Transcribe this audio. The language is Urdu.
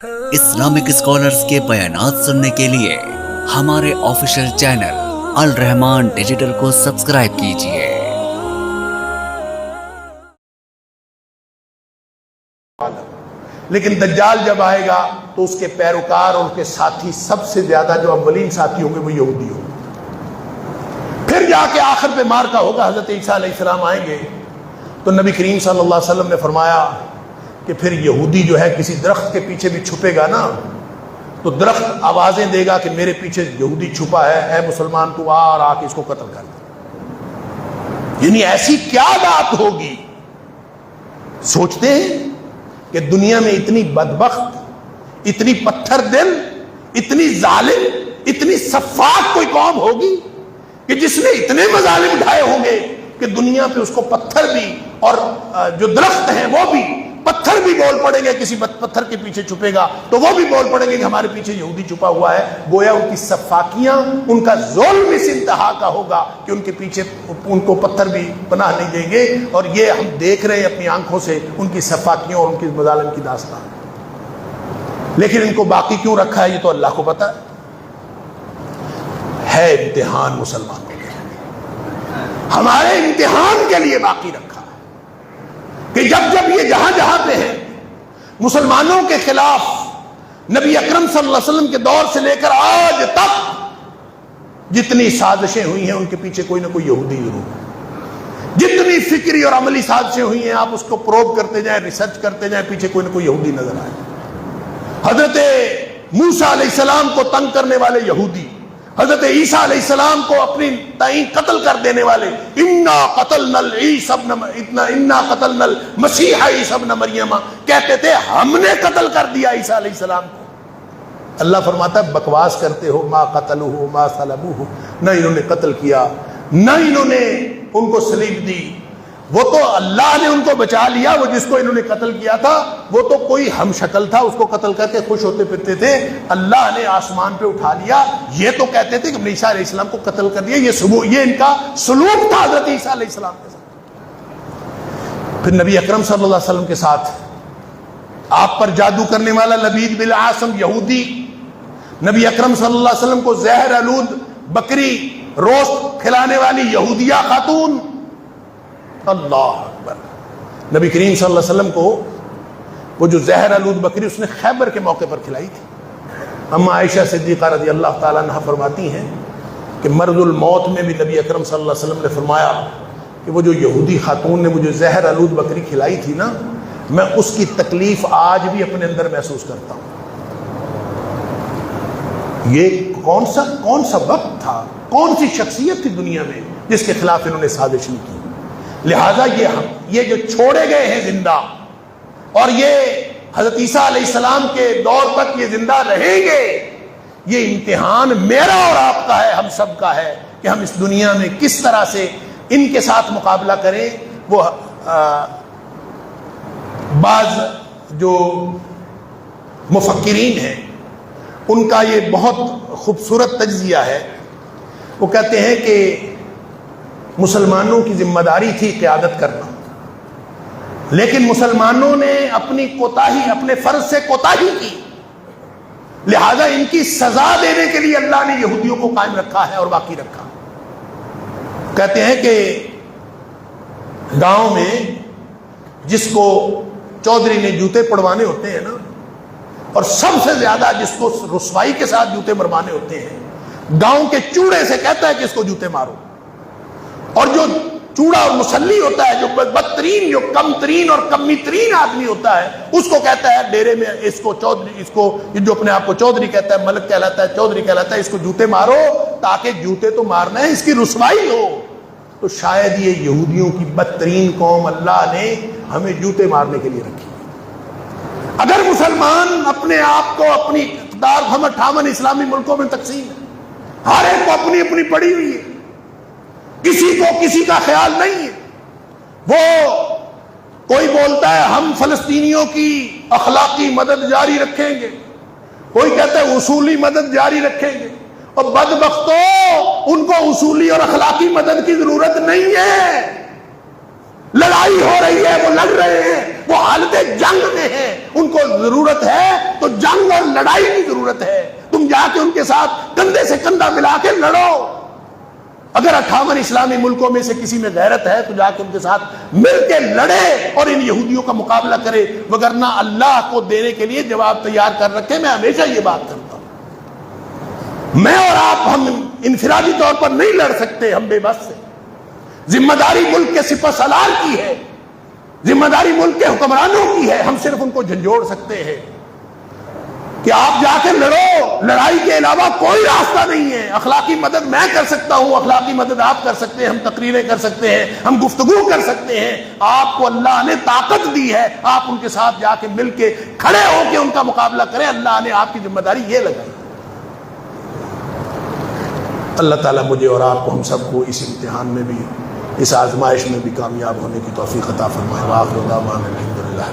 اسلامک اسکالرز کے بیانات سننے کے لیے ہمارے آفیشیل چینل الرحمان ڈیجیٹل کو سبسکرائب کیجیے۔ لیکن دجال جب آئے گا تو اس کے پیروکار اور اس کے ساتھی سب سے زیادہ جو اولین ساتھی ہوں گے وہ یہودی ہوں گے۔ پھر جا کے آخر پہ مار کا ہوگا، حضرت عیسیٰ علیہ السلام آئیں گے تو نبی کریم صلی اللہ علیہ وسلم نے فرمایا کہ پھر یہودی جو ہے کسی درخت کے پیچھے بھی چھپے گا نا تو درخت آوازیں دے گا کہ میرے پیچھے یہودی چھپا ہے، اے مسلمان تو آ کے اس کو قتل کر دے۔ یعنی ایسی کیا بات ہوگی؟ سوچتے ہیں کہ دنیا میں اتنی بدبخت، اتنی پتھر دل، اتنی ظالم، اتنی سفاک کوئی قوم ہوگی کہ جس نے اتنے مظالم اٹھائے ہوں گے کہ دنیا پہ اس کو پتھر بھی اور جو درخت ہیں وہ بھی، پتھر بھی بول پڑیں گے، کسی پتھر کے پیچھے چھپے گا تو وہ بھی بول پڑیں گے کہ ہمارے پیچھے یہودی چھپا ہوا ہے۔ گویا ان کی سفاکیاں، ان کا ظلم اس انتہا کا ہوگا کہ ان کے پیچھے ان کو پتھر بھی پناہ نہیں دیں گے، اور یہ ہم دیکھ رہے ہیں اپنی آنکھوں سے ان کی سفاکیوں اور ان کی مظالم کی داستان۔ لیکن ان کو باقی کیوں رکھا ہے یہ تو اللہ کو پتہ ہے امتحان مسلمانوں کے لیے، ہمارے امتحان کے لیے باقی رکھا کہ جب یہ جہاں جہاں پہ ہیں مسلمانوں کے خلاف نبی اکرم صلی اللہ علیہ وسلم کے دور سے لے کر آج تک جتنی سازشیں ہوئی ہیں ان کے پیچھے کوئی نہ کوئی یہودی ضرور ہے۔ جتنی فکری اور عملی سازشیں ہوئی ہیں آپ اس کو پروب کرتے جائیں، ریسرچ کرتے جائیں، پیچھے کوئی نہ کوئی یہودی نظر آئے۔ حضرت موسیٰ علیہ السلام کو تنگ کرنے والے یہودی، حضرت عیسیٰ علیہ السلام کو اپنی تئیں قتل کر دینے والے، انا قتلنا المسیح عیسی ابن مریم، کہتے تھے ہم نے قتل کر دیا عیسیٰ علیہ السلام کو۔ اللہ فرماتا ہے بکواس کرتے ہو، ما قتلوہ ما صلبوہ، نہ انہوں نے قتل کیا، نہ انہوں نے ان کو صلیب دی، وہ تو اللہ نے ان کو بچا لیا۔ وہ جس کو انہوں نے قتل کیا تھا وہ تو کوئی ہم شکل تھا، اس کو قتل کر کے خوش ہوتے پھرتے تھے، اللہ نے آسمان پہ اٹھا لیا۔ یہ تو کہتے تھے کہ ہم نے عیسیٰ علیہ السلام کو قتل کر دیا، یہ ان کا سلوک تھا حضرت عیسیٰ علیہ السلام کے ساتھ۔ پھر نبی اکرم صلی اللہ علیہ وسلم کے ساتھ آپ پر جادو کرنے والا لبید بن عاصم یہودی، نبی اکرم صلی اللہ علیہ وسلم کو زہر آلود بکری روست کھلانے والی یہودیہ خاتون، اللہ اکبر۔ نبی کریم صلی اللہ علیہ وسلم کو وہ جو زہر آلود بکری اس نے خیبر کے موقع پر کھلائی تھی۔ اما عائشہ صدیقہ رضی اللہ تعالیٰ عنہا فرماتی ہیں کہ مرض الموت میں بھی نبی اکرم صلی اللہ علیہ وسلم نے فرمایا کہ وہ جو یہودی خاتون نے مجھے زہر آلود بکری کھلائی تھی نا، میں اس کی تکلیف آج بھی اپنے اندر محسوس کرتا ہوں۔ یہ کون سا وقت تھا، کون سی شخصیت تھی دنیا میں جس کے خلاف انہوں نے سازش نہیں کی۔ لہٰذا یہ جو چھوڑے گئے ہیں زندہ، اور یہ حضرت عیسیٰ علیہ السلام کے دور تک یہ زندہ رہیں گے، یہ امتحان میرا اور آپ کا ہے، ہم سب کا ہے کہ ہم اس دنیا میں کس طرح سے ان کے ساتھ مقابلہ کریں۔ وہ بعض جو مفکرین ہیں ان کا یہ بہت خوبصورت تجزیہ ہے، وہ کہتے ہیں کہ مسلمانوں کی ذمہ داری تھی قیادت کرنا، لیکن مسلمانوں نے اپنی کوتاہی، اپنے فرض سے کوتاہی کی، لہذا ان کی سزا دینے کے لیے اللہ نے یہودیوں کو قائم رکھا ہے اور باقی رکھا۔ کہتے ہیں کہ گاؤں میں جس کو چودھری نے جوتے پڑوانے ہوتے ہیں نا، اور سب سے زیادہ جس کو رسوائی کے ساتھ جوتے مروانے ہوتے ہیں، گاؤں کے چوڑے سے کہتا ہے کہ اس کو جوتے مارو، اور جو چوڑا اور مسلی ہوتا ہے، جو بدترین، جو کم ترین اور کمی ترین آدمی ہوتا ہے، اس کو کہتا ہے ڈیرے میں اس کو چودھری، اس کو جو اپنے آپ کو چودھری کہتا ہے، ملک کہلاتا ہے، چودھری کہلاتا ہے، اس کو جوتے مارو تاکہ جوتے تو مارنا ہے، اس کی رسوائی ہو۔ تو شاید یہ یہودیوں کی بدترین قوم اللہ نے ہمیں جوتے مارنے کے لیے رکھی۔ اگر مسلمان اپنے آپ کو اپنی اقتدار ہم 58 اسلامی ملکوں میں تقسیم ہے، ہر ایک کو اپنی اپنی پڑی ہوئی ہے، کسی کو کسی کا خیال نہیں ہے۔ وہ کوئی بولتا ہے ہم فلسطینیوں کی اخلاقی مدد جاری رکھیں گے، کوئی کہتا ہے اصولی مدد جاری رکھیں گے، اور بدبختوں ان کو اصولی اور اخلاقی مدد کی ضرورت نہیں ہے۔ لڑائی ہو رہی ہے، وہ لڑ رہے ہیں، وہ حالت جنگ میں ہیں، ان کو ضرورت ہے تو جنگ اور لڑائی کی ضرورت ہے. تم جا کے ان کے ساتھ کندھے سے کندھا ملا کے لڑو. اگر 58 اسلامی ملکوں میں سے کسی میں غیرت ہے تو جا کے ان کے ساتھ مل کے لڑے اور ان یہودیوں کا مقابلہ کرے، وگرنہ اللہ کو دینے کے لیے جواب تیار کر رکھے. میں ہمیشہ یہ بات کرتا ہوں، میں اور آپ ہم انفرادی طور پر نہیں لڑ سکتے، ہم بے بس ہیں. ذمہ داری ملک کے سپہ سالار کی ہے، ذمہ داری ملک کے حکمرانوں کی ہے. ہم صرف ان کو جھنجھوڑ سکتے ہیں کہ آپ جا کے لڑو. لڑائی کے علاوہ کوئی راستہ نہیں ہے. اخلاقی مدد میں کر سکتا ہوں، اخلاقی مدد آپ کر سکتے ہیں، ہم تقریریں کر سکتے ہیں، ہم گفتگو کر سکتے ہیں. آپ کو اللہ نے طاقت دی ہے، آپ ان کے ساتھ جا کے مل کے کھڑے ہو کے ان کا مقابلہ کریں. اللہ نے آپ کی ذمہ داری یہ لگائی. اللہ تعالیٰ مجھے اور آپ کو، ہم سب کو اس امتحان میں بھی، اس آزمائش میں بھی کامیاب ہونے کی توفیق عطا فرمائے. وآخر دعوانا الحمدللہ.